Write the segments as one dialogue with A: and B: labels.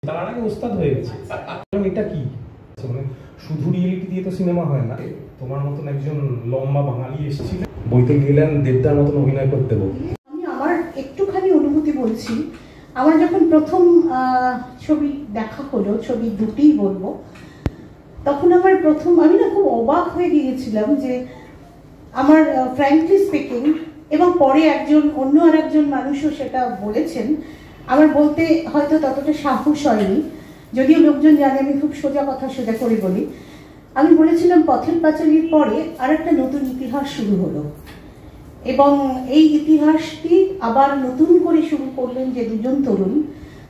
A: তার আগে ওস্তাদ হয়ে গেছে। এটা কি মানে শুধু রিয়েলিটি দিয়ে তো সিনেমা হয় না। তোমার মতন একজন লম্বা বাঙালি এসেছিল, বইতে গেলেন দেবদার মতন অভিনয় করতে।
B: আমি আমার একটুখানি অনুভূতি বলছি। আমার যখন প্রথম ছবি দেখা হলো, ছবি দুটিই বলবো, তখন আমার প্রথম আমি না খুব অবাক হয়ে গিয়েছিলাম যে আমার ফ্র্যাঙ্কলি স্পিকিং, এবং পরে অন্য আর একজন মানুষও সেটা বলেছেন, আমার বলতে হয়তো ততটা সাহস হয়নি, যদিও লোকজন জানে আমি খুব সোজা কথা সোজা করে বলি। আমি বলেছিলাম পথের পাঁচালীর পরে আর একটা নতুন ইতিহাস শুরু হলো, এবং এই ইতিহাসটি আবার নতুন করে শুরু করলেন যে দুজন তরুণ,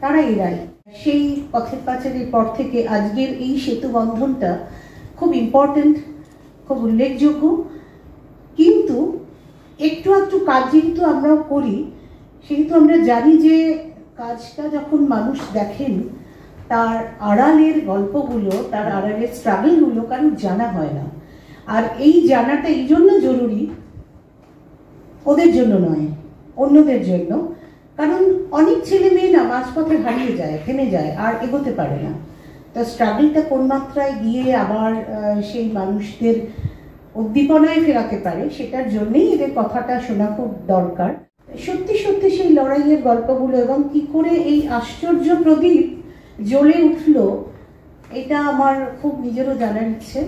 B: তারা এরাই। সেই পথের পাঁচালীর পর থেকে আজকের এই সেতু বন্ধনটা খুব ইম্পর্টেন্ট, খুব উল্লেখযোগ্য। কিন্তু একটু একটু কাজ যেহেতু আমরাও করি, সেহেতু আমরা জানি যে কাজটা যখন মানুষ দেখেন তার আড়ালের গল্পগুলো, তার আড়ালের স্ট্রাগলগুলো কারণ জানা হয় না। আর এই জানাটা এই জন্য জরুরি, ওদের জন্য নয়, অন্যদের জন্য। কারণ অনেক ছেলে মেয়ে না মাঝপথে হারিয়ে যায়, থেমে যায়, আর এগোতে পারে না। তো স্ট্রাগলটা কোন মাত্রায় গিয়ে আবার সেই মানুষদের উদ্দীপনায় ফেরাতে পারে, সেটার জন্যই এদের কথাটা শোনা খুব দরকার। সত্যি সত্যি সেই লড়াইয়ের গল্পগুলো এবং কি করে এই আশ্চর্য প্রদীপ জ্বলে উঠলো, এটা আমার খুব নিজেরও জানার ইচ্ছে।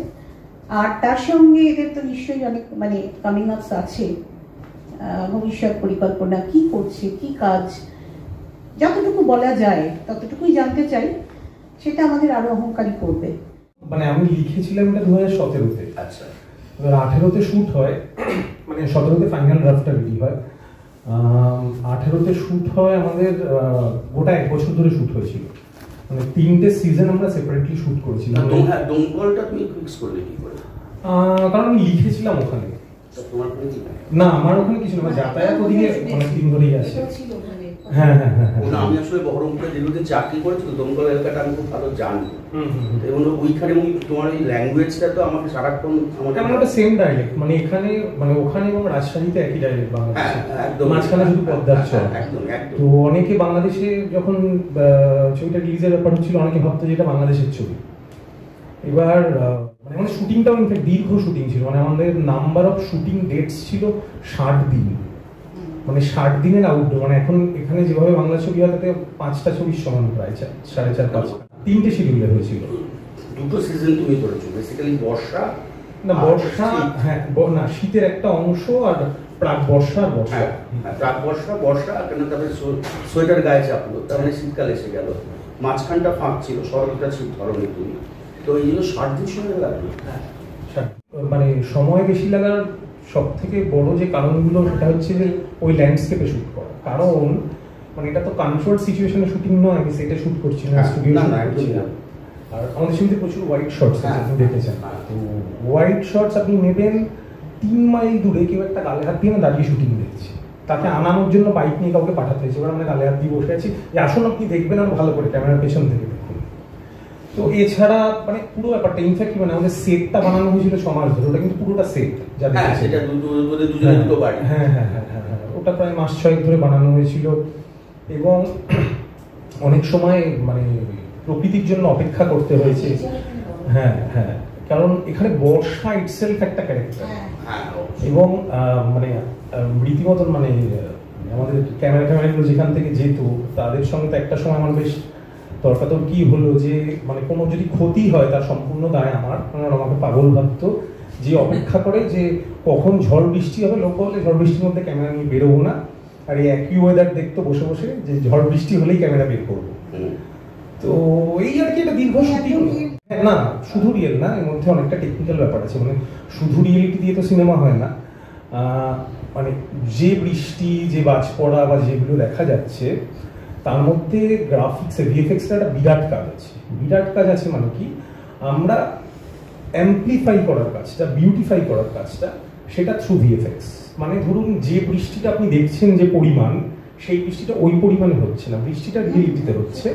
B: আর তার সঙ্গে এদের তো নিশ্চয়ই অনেক মানে কামিং আপস আছে, ভবিষ্যৎ পরিকল্পনা কি করছে, কি কাজ, যতটুকু বলা যায় ততটুকুই জানতে চাই। সেটা আমাদের আরো অহংকারী করবে।
A: মানে আমি লিখেছিলাম এটা 2017-তে।
C: আচ্ছা,
A: 18-তে শুট হয়, মানে 17-তে ফাইনাল ড্রাফটটা রেডি হয়, 18-তে শুট হয়। আমাদের গোটা 1 বছর ধরে শুট হয়েছিল, মানে 3টে সিজন আমরা সেপারেটলি শুট করেছিলাম।
C: দমকলটা তুমি ফিক্স করলে কি করে?
A: কারণ আমি লিখেছিলাম ওখানে। না, আমার ওখানে কিছু না, যাতায়াত ওদিকে অনেকদিন ধরেই আছে। হ্যাঁ হ্যাঁ হ্যাঁ হ্যাঁ,
C: আমি আসলে বহরমপুরে দীর্ঘদিন চাকরি করেছি, দমকল এলাকাটা আমি খুব ভালো জানি। এবং ওইখানে তোমার এই ল্যাঙ্গুয়েজটা তো আমাকে সারাক্ষণ
A: আমাদের সেম ডায়ালেক্ট, মানে এখানে মানে ওখানে এবং রাজশাহীতে একই ডায়ালেক্ট বাংলাদেশে, মাঝখানে শুধু পদ্মার চর। তো অনেকে বাংলাদেশে যখন ছবিটা রিলিজের ব্যাপার হচ্ছিল, অনেকে ভাবতো যে এটা বাংলাদেশের ছবি। এবার মানে আমাদের শুটিংটাও ইনফ্যাক্ট দীর্ঘ শুটিং ছিল, মানে আমাদের নাম্বার অফ শুটিং ডেটস ছিল 60 দিন, মানে 60 দিনের আউটডোর। মানে এখন এখানে যেভাবে বাংলা ছবি হয় তাতে 5টা ছবির সমান, প্রায় 4.5-5। 3টে শিডিউলে হয়েছিল।
C: 2টো সিজন তুমি করেছো, বেসিক্যালি বর্ষা
A: না বর্ষা, হ্যাঁ না শীতের একটা অংশ, আর প্রাক বর্ষা আর বর্ষা।
C: প্রাক বর্ষা বর্ষা কেন, তারপরে সোয়েটার গায়ে চাপলো, তার মানে শীতকাল এসে গেল, মাঝখানটা ফাঁক ছিল, শরৎটা শীত ধরনের তুমি, তো এই জন্য 60 দিন সময় লাগলো।
A: মানে সময় বেশি লাগার সব থেকে বড় যে কারণগুলো, সেটা হচ্ছে যে ওই ল্যান্ডস্কেপে শুট করা। কারণ মানে এটা তো কন্ট্রোলড সিচুয়েশনে শুটিং নয়, আমি সেটা শুট করছি না, স্টুডিও করছি না। আর আমাদের ছবিতে প্রচুর হোয়াইট শর্টস আছে, আপনি দেখেছেন। তো হোয়াইট শর্টস আপনি নেবেন 3 মাইল দূরে, কেউ একটা গালে হাত দিয়ে দাঁড়িয়ে শুটিং দেখছি, তাকে আনানোর জন্য বাইক নিয়ে কাউকে পাঠাতে হয়েছে। এবার আমরা গালে হাত দিয়ে বসে আছি যে আসুন আপনি দেখবেন, আর ভালো করে ক্যামেরার পেছন থেকে দেখুন। তো এছাড়া মানে পুরো ব্যাপারটা ইনফ্যাক্ট মানে আমাদের সেটটা বানানো হয়েছিল 6 মাস ধরে, ওটা কিন্তু পুরোটা সেট, হ্যাঁ হ্যাঁ হ্যাঁ হ্যাঁ, ওটা প্রায় মাস 6 ধরে বানানো হয়েছিল। এবং অনেক সময় মানে প্রকৃতির জন্য অপেক্ষা করতে হয়েছে। হ্যাঁ হ্যাঁ, কারণ এখানে বর্ষা ইটসেলফ একটা ক্যারেক্টার, এবং মানে রীতিমতন মানে আমাদের ক্যামেরাগুলো যেখান থেকে যেত তাদের সঙ্গে তো একটা সময় আমার বেশ তর্কাতর কি হলো যে মানে কোনো যদি ক্ষতি হয় তার সম্পূর্ণ দায় আমার, আমাকে পাগল ভাবতো, যে অপেক্ষা করে যে কখন ঝড় বৃষ্টি হবে। লোক বলে ঝড় বৃষ্টির মধ্যে ক্যামেরা নিয়ে বেরোবো না, আর এই একই ওয়েদার দেখতো বসে বসে যে ঝড় বৃষ্টি হলেই ক্যামেরা বের করবো। তো এই আর কি, একটা দীর্ঘ শুটিং। না শুধু রিয়েল না, এর মধ্যে অনেকটা টেকনিক্যাল ব্যাপার আছে, মানে শুধু রিয়েলিটি দিয়ে তো সিনেমা হয় না। মানে যে বৃষ্টি, যে বাজ পড়া বা যেগুলো দেখা যাচ্ছে, তার মধ্যে গ্রাফিক্স ভিএফএক্স একটা বিরাট কাজ আছে। বিরাট কাজ আছে মানে কি, আমরা অ্যাম্পলিফাই করার কাজটা, বিউটিফাই করার কাজটা, সেটা থ্রু ভিএফএক্স। মানে ধরুন যে বৃষ্টিটা আপনি দেখছেন যে পরিমাণ, সেই বৃষ্টিটা ওই পরিমাণে হচ্ছে না, বৃষ্টিটা রিয়েলিটিতে হচ্ছে,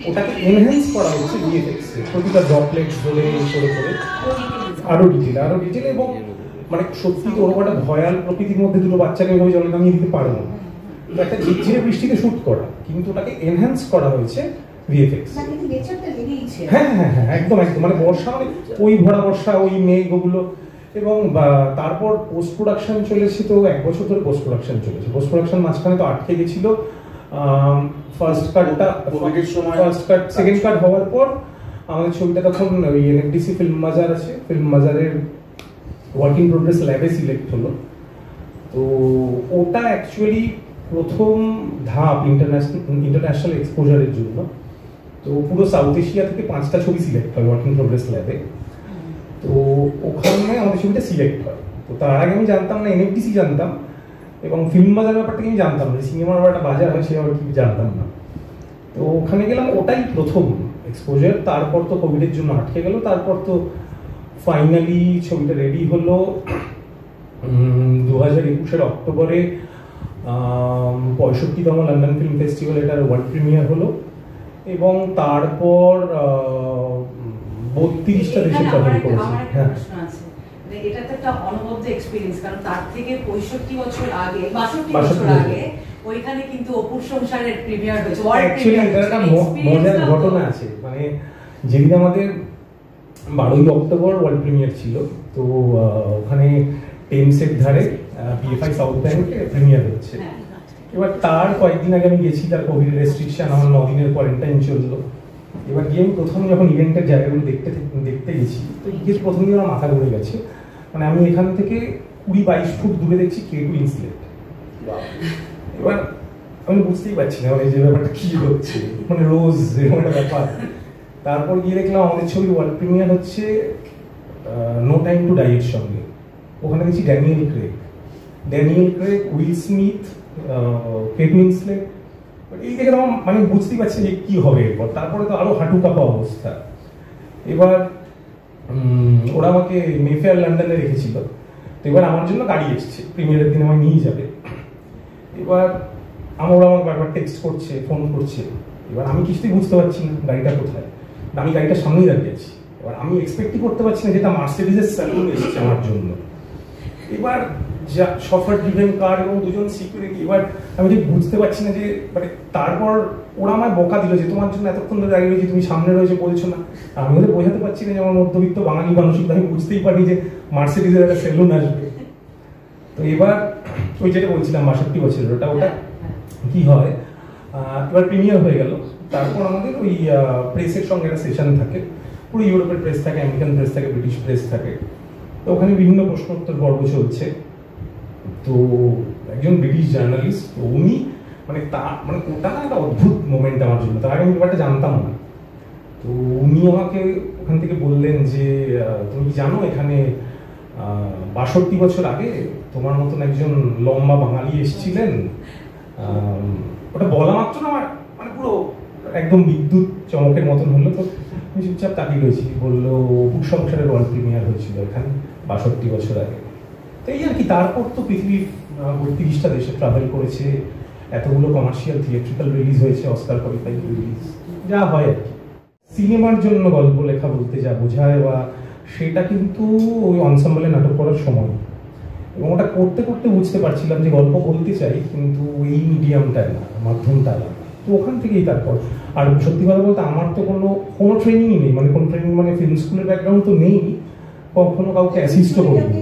A: ওটাকে এনহ্যান্স করা হচ্ছে ভিএফএক্স এ, প্রতিটা ড্রপলেট ধরে করে করে আরো ডিটেল। এবং মানে সত্যি তো ওরকম একটা ভয়াল প্রকৃতির মধ্যে দুটো বাচ্চাকে ওইভাবে জলে নামিয়ে দিতে পারবো না, একটা ঝিরঝিরে বৃষ্টিতে শুট করা, কিন্তু ওটাকে এনহ্যান্স করা হয়েছে ভিএফএক্স।
B: না কিন্তু নেচারটা লেগেইছে।
A: হ্যাঁ হ্যাঁ হ্যাঁ একদম একদম, মানে বর্ষা মানে ওই ভরা বর্ষা, ওই মেঘ, ওগুলো। এবং তারপর পোস্ট প্রোডাকশন চলেছে, তো 1 বছর ধরে পোস্ট প্রোডাকশন চলেছে। পোস্ট প্রোডাকশন মাঝখানে তো আটকে গেছিল। ফার্স্ট কাট সেকেন্ড কাট হওয়ার পর আমাদের ছবিটা তখন ওই এনএফডিসি ফিল্ম বাজার আছে, ফিল্ম বাজারের ওয়ার্ক ইন প্রোগ্রেস ল্যাবে সিলেক্ট হলো। তো ওটা অ্যাকচুয়ালি প্রথম ধাপ ইন্টারন্যাশনাল এক্সপোজারের জন্য। তো পুরো সাউথ এশিয়া থেকে 5টা ছবি সিলেক্ট হয় ওয়ার্ক ইন প্রোগ্রেস ল্যাবে। তো ওখানে আমাদের ছবিটা সিলেক্ট হয়। তো তার আগে আমি জানতাম না, এনএফডিসি জানতাম, এবং ফিল্ম বাজার ব্যাপারটা আমি জানতাম না, সিনেমার একটা বাজার হয় সে আবার কি জানতাম না। তো ওখানে গেলাম, ওটাই প্রথম এক্সপোজার। তারপর তো কোভিডের জন্য আটকে গেল। তারপর তো ফাইনালি ছবিটা রেডি হলো 2021 অক্টোবরে 65তম লন্ডন ফিল্ম ফেস্টিভ্যাল এটার ওয়ার্ল্ড প্রিমিয়ার হলো, এবং তারপর 32টা দেশে ট্রাভেল করেছে। হ্যাঁ,
D: এটা তো একটা অনবদ্য এক্সপেরিয়েন্স, কারণ তার থেকে 65 বছর আগে 62
A: 62
D: বছর আগে ওইখানে কিন্তু অপুর সংসারের প্রিমিয়ার হয়েছে।
A: অ্যাকচুয়ালি এটা একটা মজার ঘটনা আছে। মানে যেদিন আমাদের 12ই অক্টোবর ওয়ার্ল্ড প্রিমিয়ার ছিল, তো ওখানে টেমসের ধারে পিএফআই সাউথ ব্যাংকে প্রিমিয়ার হচ্ছে। এবার তার কয়েকদিন আগে আমি গেছি, তার কোভিড রেস্ট্রিকশন, আমার 9 দিনের কোয়ারেন্টাইন চললো। এবার গিয়ে আমি প্রথম যখন ইভেন্টের জায়গাগুলো দেখতে গেছি, তো গিয়ে প্রথম দিন আমার মাথা ঘুরে গেছে। মানে আমি এখান থেকে 20-22 ফুট দূরে দেখছি K2 ইনসলেট। এবার আমি বুঝতেই পারছি না মানে যে ব্যাপারটা কি হচ্ছে, মানে রোজ এরকম একটা ব্যাপার। তারপর গিয়ে দেখলাম আমাদের ছবির ওয়ার্ল্ড প্রিমিয়ার হচ্ছে নো টাইম টু ডাই এর সঙ্গে। ওখানে দেখছি Daniel Craig, Will Smith, Kate Winslet. এই দেখে আমার মানে বুঝতেই পারছি যে কি হবে এরপর। তারপরে তো আরো হাঁটু কাঁপা অবস্থা। এবার ওরা আমাকে মেফেয়ার লন্ডনে রেখেছিল। তো এবার আমার জন্য গাড়ি এসছে, প্রিমিয়ারের দিন আমায় নিয়ে যাবে। এবার ওরা আমার বারবার টেক্সট করছে, ফোন করছে। এবার আমি কিছুতেই বুঝতে পারছি না গাড়িটা কোথায়। আমি গাড়িটার সামনেই দাঁড়িয়ে আছি। এবার আমি এক্সপেক্টই করতে পারছি না যেটা মার্সিডিজের স্যালুন এসেছে আমার জন্য। এবার যা শফার ড্রিভেন কার এবং 2জন সিকিউরিটি। এবার আমি ঠিক বুঝতে পারছি না যে মানে, তারপর ওরা আমায় বকা দিল যে তোমার জন্য এতক্ষণ ধরে দাঁড়িয়ে রয়েছে, তুমি সামনে রয়েছে বলছো না। আমি ওদের বোঝাতে পারছি না যে আমার মধ্যবিত্ত বাঙালি মানসিক, আমি বুঝতেই পারি যে মার্সিডিজের একটা সেলুন আসবে। তো এবার ওই যেটা বলছিলাম 62 বছরের ওটা কি হয়, এবার প্রিমিয়ার হয়ে গেল। তারপর আমাদের ওই প্রেসের সঙ্গে একটা সেশন থাকে, পুরো ইউরোপের প্রেস থাকে, আমেরিকান প্রেস থাকে, ব্রিটিশ প্রেস থাকে। তো ওখানে বিভিন্ন প্রশ্নোত্তর পর্ব চলছে। তো একজন ব্রিটিশ জার্নালিস্ট, উনি মানে ওটা একটা অদ্ভুত মোমেন্ট আমার জন্য, তার আগে আমি ব্যাপারটা জানতাম না। তো উনি আমাকে ওখান থেকে বললেন যে তুমি কি জানো এখানে 62 বছর আগে তোমার মতন একজন লম্বা বাঙালি এসেছিলেন। ওটা বলা মাত্র না আমার মানে পুরো একদম বিদ্যুৎ চমকের মতন হলো। তো আমি চুপচাপ তাকিয়ে রয়েছি। বললো অপুর সংসারের ওয়ার্ল্ড প্রিমিয়ার হয়েছিল এখানে 62 বছর আগে। তো এই আর কি। তারপর তো পৃথিবীর 32টা দেশে ট্রাভেল করেছে, এতগুলো কমার্শিয়াল থিয়েট্রিক্যাল রিলিজ হয়েছে, অস্কার কোয়ালিফাইড রিলিজ, যা হয় আর কি। সিনেমার জন্য গল্প লেখা বলতে যা বোঝায়, বা সেটা কিন্তু ওই অনসাম্বলে নাটক করার সময়, এবং ওটা করতে করতে বুঝতে পারছিলাম যে গল্প বলতে চাই কিন্তু এই মিডিয়ামটা না, মাধ্যমটা আলাদা। তো ওখান থেকেই তারপর। আর সত্যি কথা বলতে আমার তো কোনো ট্রেনিংই নেই, মানে কোনো ট্রেনিং মানে ফিল্ম স্কুলের ব্যাকগ্রাউন্ড তো নেই, কখনো কাউকে অ্যাসিস্টও করিনি।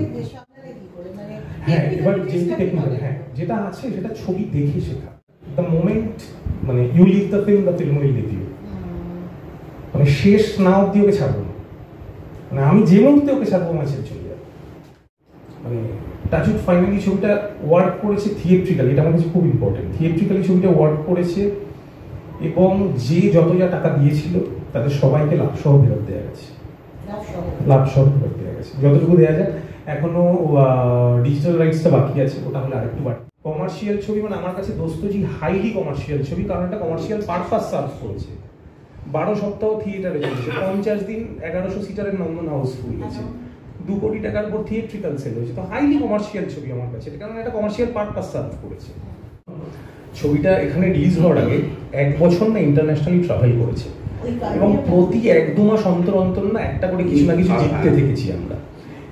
A: হ্যাঁ, এবার যেটা টেকনিক্যাল, হ্যাঁ যেটা আছে সেটা ছবি দেখে শেখা। দ্য মোমেন্ট মানে you leave the film will leave you. মানে শেষ না অব্দি ওকে ছাড়বো না, মানে আমি যে মুহূর্তে ওকে ছাড়বো আমার ছেড়ে চলে যাবে। মানে টাচুড ফাইনালি ছবিটা ওয়ার্ক করেছে থিয়েট্রিক্যালি, এটা আমার কাছে খুব ইম্পর্টেন্ট। থিয়েট্রিক্যালি ছবিটা ওয়ার্ক করেছে, এবং যে যত যা টাকা দিয়েছিল তাদের সবাইকে লাভসহ ফেরত দেওয়া গেছে। লাভসহ ফেরত দেওয়া গেছে যতটুকু দেওয়া যায়। এখনো ডিজিটাল রাইটসটা বাকি আছে, ওটা হলে আরেকটু বাকি। কমার্শিয়াল ছবি মানে আমার কাছে দোস্তজি হাইলি কমার্শিয়াল ছবি, কারণ এটা কমার্শিয়াল পারপাস সার্ভ করেছে। 12 সপ্তাহ থিয়েটারে চলেছে, 50 দিন 1100 সিটারের নন্দন হাউসফুল হয়েছে, 2 কোটি টাকার উপর থিয়েট্রিক্যাল সেল হয়েছে। তো হাইলি কমার্শিয়াল ছবি আমার কাছে, কারণ এটা কমার্শিয়াল পারপাস সার্ভ করেছে। ছবিটা এখানে রিলিজ হওয়ার আগে 1 বছর না ইন্টারন্যাশনালি ট্রাভেল করেছে, এবং প্রতি 1-2 মাস অন্তর অন্তর না একটা করে কিছু না কিছু জিততে থেকেছি আমরা,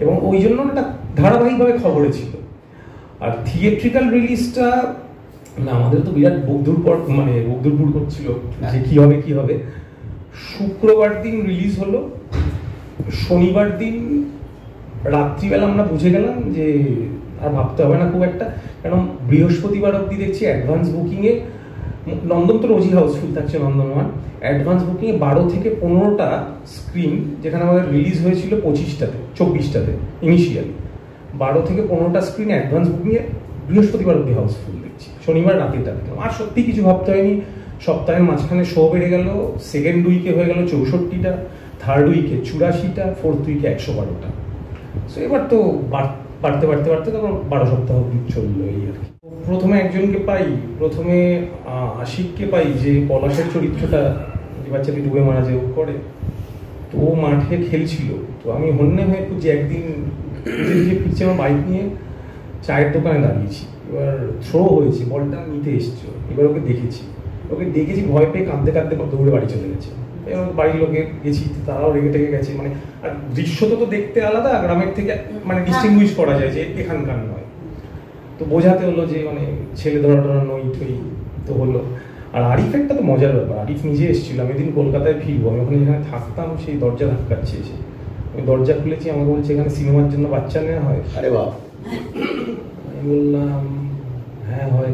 A: এবং ওই জন্য একটা ধারাবাহিকভাবে খবরে ছিল। আর থিয়েট্রিক্যাল রিলিজটা না আমাদের তো বিরাট বকদুরপুর করছিল যে কি হবে। শুক্রবার দিন রিলিজ হলো, শনিবার দিন রাত্রিবেলা আমরা বুঝে গেলাম যে আর ভাবতে হবে না খুব একটা, কারণ বৃহস্পতিবার অবধি দেখছি অ্যাডভান্স বুকিংয়ে, নন্দন তো রোজই হাউসফুল থাকছে, নন্দনওয়ান অ্যাডভান্স বুকিংয়ে 12 থেকে 15টা স্ক্রিন, যেখানে আমাদের রিলিজ হয়েছিল 24টাতে ইনিশিয়ালি, 12 থেকে 15টা স্ক্রিন অ্যাডভান্স বুকিংয়ে বৃহস্পতিবার অবধি হাউসফুল দেখছি। শনিবার রাতেটা দেখলাম, আর সত্যি কিছু ভাবতে হয়নি। সপ্তাহের মাঝখানে শো বেড়ে গেল, সেকেন্ড উইকে হয়ে গেল 64টা, থার্ড উইকে 84টা, ফোর্থ উইকে 112টা। সো এবার তো বাড়তে তখন 12 সপ্তাহ চললো এই আর কি। প্রথমে একজনকে পাই, প্রথমে আশিককে পাই, যে পলাশের চরিত্রটা, যে বাচ্চাটি ডুবে মারা যে করে, তো ও মাঠে খেলছিল। তো আমি হন্যে হয়ে যে একদিন ফিরছি আমার বাইক নিয়ে, চায়ের দোকানে দাঁড়িয়েছি, এবার থ্রো হয়েছে, বলটা নিতে এসছো, এবার ওকে দেখেছি ভয় পেয়ে কাঁদতে দৌড়ে বাড়ি চলে গেছে। এবার বাড়ির লোকে গেছি, তারাও রেগে টেগে গেছে, মানে আর দৃশ্য তো দেখতে আলাদা, গ্রামের থেকে মানে ডিস্টিংগুইশ করা যায় যে এখানকার নয়। তো বোঝাতে হলো যে মানে ছেলে ধরা নই ঠই তো হলো। আর আরিফেরটা তো মজার ব্যাপার, আরিফ নিজে এসেছিল, আমি এদিন কলকাতায় ফিরবো, আমি ওখানে যেখানে থাকতাম সেই দরজা ধাক্কাচ্ছে এসে, আমি দরজা খুলেছি, আমাকে বলছে এখানে সিনেমার জন্য বাচ্চা নেওয়া হয়।
C: আরে বাহ।
A: আমি বললাম হ্যাঁ হয়।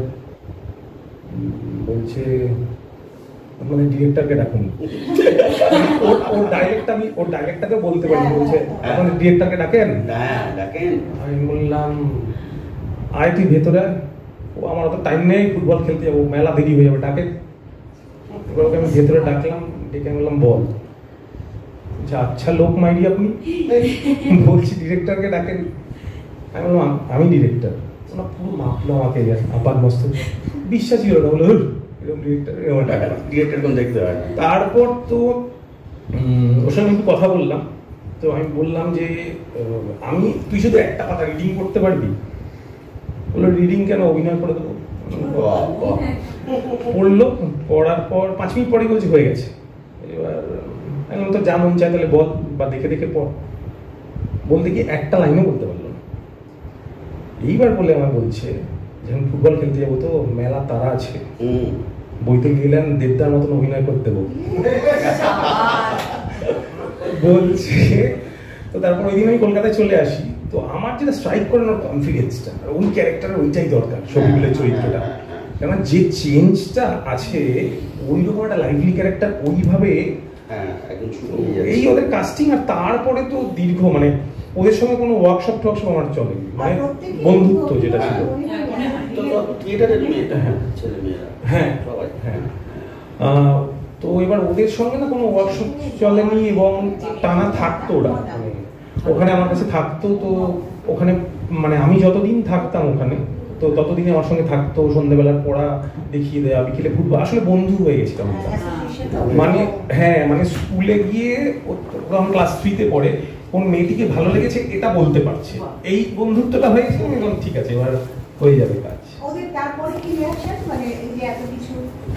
A: বলছে আপনাদের ডিরেক্টরকে ডাকুন। ওর ডাইরেক্টরকে বলতে পারি, বলছে আপনাদের ডিরেক্টরকে ডাকেন। আমি বললাম আয় তুই ভেতরে, ও আমার অত টাইম নেই, ফুটবল খেলতে যাবো, মেলা দেরি হয়ে যাবে, ডাকে। এবার ওকে আমি ভেতরে ডাকলাম, ডেকে আমি বললাম বল। আচ্ছা লোক মাইরি আপনি, বলছি ডিরেক্টরকে ডাকেন। আমি বললাম আমি ডিরেক্টর। ওরা পুরো মাপলো আমাকে, আপাত মস্ত বিশ্বাসই হলো না, বলে
C: ডিরেক্টর কোন দেখতে হয়।
A: তারপর তো ওর সঙ্গে একটু কথা বললাম, তো আমি বললাম যে তুই শুধু একটা কথা রিডিং করতে পারবি? বললো রিডিং কেন, অভিনয় করে দেবো। পড়লো, পড়ার পর 5 মিনিট পরে বলছি হয়ে গেছে। এবার আমি তো যা মন চায় তাহলে বল, বা দেখে পড়। বলতে কি একটা লাইনও বলতে পারলো না। এইবার বলে আমার বলছে যখন ফুটবল খেলতে যাবো তো মেলা তারা আছে, বইতে গেলেন দেবদার মতন অভিনয় করতে বলছে। তো তারপর ওই দিন আমি কলকাতায় চলে আসি। তো আমার যেটা স্ট্রাইক করে না কনফিডেন্সটা, আর ওই ক্যারেক্টারের ওইটাই দরকার ছবিগুলোর চরিত্রটা, কেননা যে চেঞ্জটা আছে ওই রকম একটা লাইভলি ক্যারেক্টার ওইভাবে এই ওদের কাস্টিং। আর তারপরে তো দীর্ঘ মানে ওদের সঙ্গে কোনো ওয়ার্কশপ আমার চলে, মানে বন্ধুত্ব যেটা ছিল। হ্যাঁ, তো এবার ওদের সঙ্গে না কোনো ওয়ার্কশপ চলেনি, এবং টানা থাকতো ওরা, মানে ওখানে আমার কাছে থাকতো। তো ওখানে মানে আমি যতদিন থাকতাম ওখানে, তো ততদিনে আমার সঙ্গে থাকতো, সন্ধ্যেবেলার পড়া দেখিয়ে দেওয়া, বিকেলে ফুটবল, আসলে বন্ধু হয়ে গেছিলাম। মানে হ্যাঁ, মানে স্কুলে গিয়ে যখন ক্লাস 3-তে পড়ে কোন মেয়েটিকে ভালো লেগেছে এটা বলতে পারছে, এই বন্ধুত্বটা হয়ে গেছে, এবং ঠিক আছে এবার হয়ে যাবে কাজ।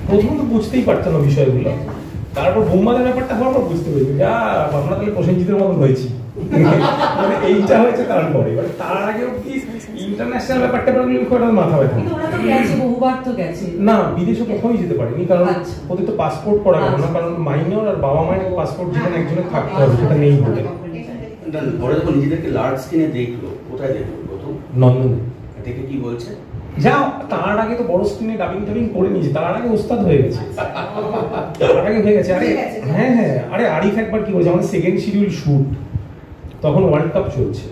A: প্রথম তো বুঝতেই পারতাম না বিষয়গুলো, তারপর বৌমাদের ব্যাপারটা হওয়ার পর বুঝতে পেরেছি যা আমরা তাহলে প্রসেনজিতের মতন হয়েছি, মানে এইটা হয়েছে তারপরে। তার আগে ইন্টারন্যাশনাল ব্যাপারটা মাথা ব্যথা না, বিদেশে কোথাও যেতে পারেনি, কারণ ওদের তো পাসপোর্ট করা গেল না, কারণ মাইনর আর বাবা মায়ের পাসপোর্ট যেখানে একজনের থাকতে হবে সেটা নেই বলে।
C: নিজেদেরকে লার্জ স্ক্রিনে দেখলো, কোথায় দেখলো প্রথম?
A: নন্দনে।
C: দেখে কি বলছে?
A: যা তার আগে তো বড় স্ক্রিনে ডাবিং করে নিয়েছে, তার আগে ওস্তাদ হয়ে গেছে, তার আগে হয়ে গেছে। আরে হ্যাঁ, আরে আরিফ একবার কি বলছে, আমাদের সেকেন্ড শিডিউল শুট, তখন ওয়ার্ল্ড কাপ চলছে।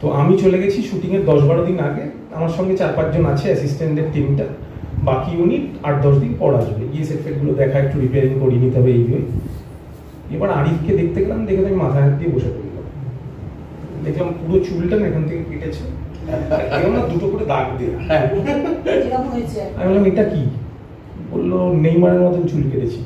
A: তো আমি চলে গেছি শুটিংয়ের 10-12 দিন আগে, আমার সঙ্গে 4-5 জন আছে অ্যাসিস্ট্যান্টের টিমটা, বাকি ইউনিট 8-10 দিন পর আসবে, গিয়ে সেটগুলো দেখা, একটু রিপেয়ারিং করিয়ে নিতে হবে এই। এবার আরিফকে দেখতে গেলাম, দেখে তো আমি মাথায় হাত দিয়ে বসে পড়লাম, দেখলাম পুরো চুলটা না এখান থেকে কেটেছে, না 2টো করে দাগ দিয়ে। আমি বললাম এটা কি? বললো নেইমারের মতন চুল কেটেছি।